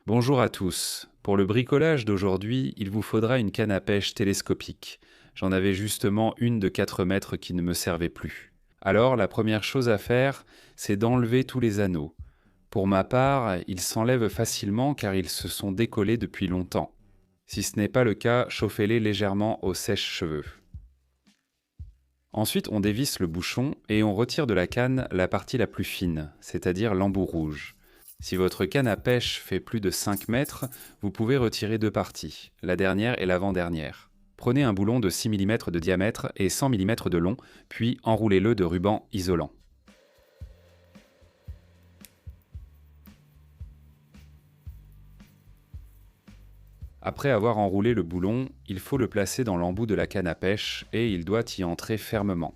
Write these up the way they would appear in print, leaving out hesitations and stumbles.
Bonjour à tous. Pour le bricolage d'aujourd'hui, il vous faudra une canne à pêche télescopique. J'en avais justement une de 4 mètres qui ne me servait plus. Alors, la première chose à faire, c'est d'enlever tous les anneaux. Pour ma part, ils s'enlèvent facilement car ils se sont décollés depuis longtemps. Si ce n'est pas le cas, chauffez-les légèrement au sèche-cheveux. Ensuite, on dévisse le bouchon et on retire de la canne la partie la plus fine, c'est-à-dire l'embout rouge. Si votre canne à pêche fait plus de 5 mètres, vous pouvez retirer deux parties, la dernière et l'avant-dernière. Prenez un boulon de 6 mm de diamètre et 100 mm de long, puis enroulez-le de ruban isolant. Après avoir enroulé le boulon, il faut le placer dans l'embout de la canne à pêche et il doit y entrer fermement.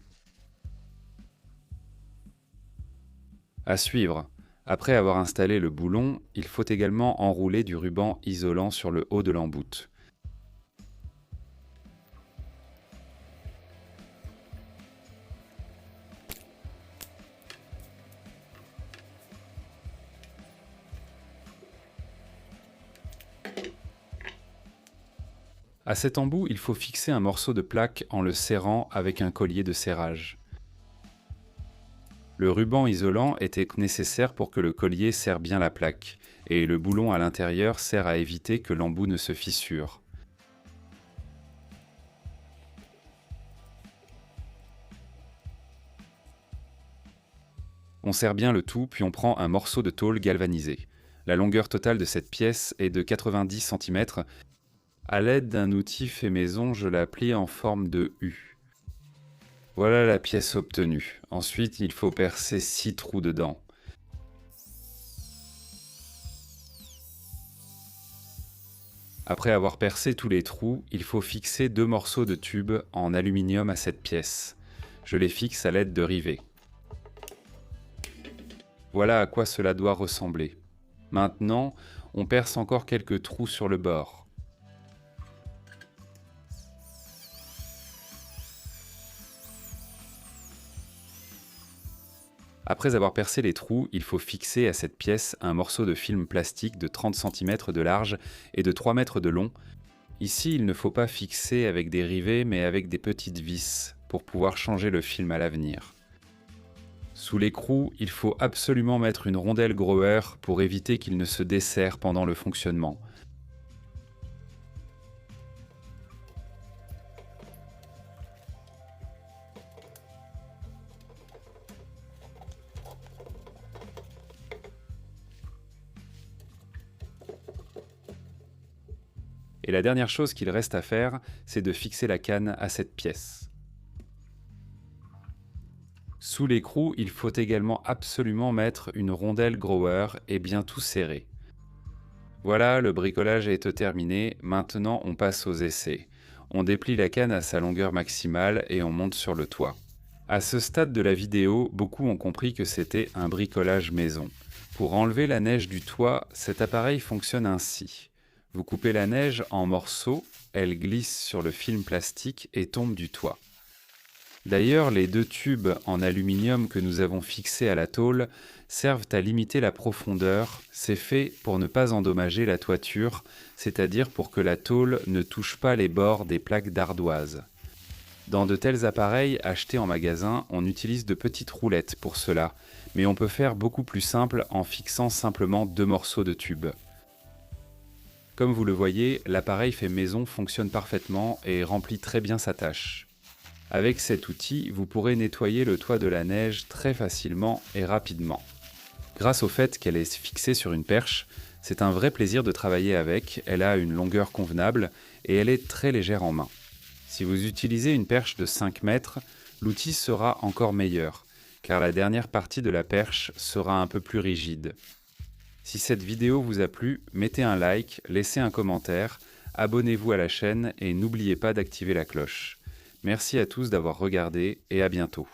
À suivre. Après avoir installé le boulon, il faut également enrouler du ruban isolant sur le haut de l'embout. À cet embout, il faut fixer un morceau de plaque en le serrant avec un collier de serrage. Le ruban isolant était nécessaire pour que le collier serre bien la plaque, et le boulon à l'intérieur sert à éviter que l'embout ne se fissure. On serre bien le tout, puis on prend un morceau de tôle galvanisée. La longueur totale de cette pièce est de 90 cm. À l'aide d'un outil fait maison, je la plie en forme de U. Voilà la pièce obtenue. Ensuite, il faut percer 6 trous dedans. Après avoir percé tous les trous, il faut fixer deux morceaux de tube en aluminium à cette pièce. Je les fixe à l'aide de rivets. Voilà à quoi cela doit ressembler. Maintenant, on perce encore quelques trous sur le bord. Après avoir percé les trous, il faut fixer à cette pièce un morceau de film plastique de 30 cm de large et de 3 mètres de long. Ici, il ne faut pas fixer avec des rivets mais avec des petites vis pour pouvoir changer le film à l'avenir. Sous l'écrou, il faut absolument mettre une rondelle grower pour éviter qu'il ne se desserre pendant le fonctionnement. Et la dernière chose qu'il reste à faire, c'est de fixer la canne à cette pièce. Sous l'écrou, il faut également absolument mettre une rondelle grower et bien tout serrer. Voilà, le bricolage est terminé, maintenant on passe aux essais. On déplie la canne à sa longueur maximale et on monte sur le toit. À ce stade de la vidéo, beaucoup ont compris que c'était un bricolage maison. Pour enlever la neige du toit, cet appareil fonctionne ainsi. Vous coupez la neige en morceaux, elle glisse sur le film plastique et tombe du toit. D'ailleurs, les deux tubes en aluminium que nous avons fixés à la tôle servent à limiter la profondeur. C'est fait pour ne pas endommager la toiture, c'est-à-dire pour que la tôle ne touche pas les bords des plaques d'ardoise. Dans de tels appareils achetés en magasin, on utilise de petites roulettes pour cela, mais on peut faire beaucoup plus simple en fixant simplement deux morceaux de tube. Comme vous le voyez, l'appareil fait maison fonctionne parfaitement et remplit très bien sa tâche. Avec cet outil, vous pourrez nettoyer le toit de la neige très facilement et rapidement. Grâce au fait qu'elle est fixée sur une perche, c'est un vrai plaisir de travailler avec, elle a une longueur convenable et elle est très légère en main. Si vous utilisez une perche de 5 mètres, l'outil sera encore meilleur, car la dernière partie de la perche sera un peu plus rigide. Si cette vidéo vous a plu, mettez un like, laissez un commentaire, abonnez-vous à la chaîne et n'oubliez pas d'activer la cloche. Merci à tous d'avoir regardé et à bientôt.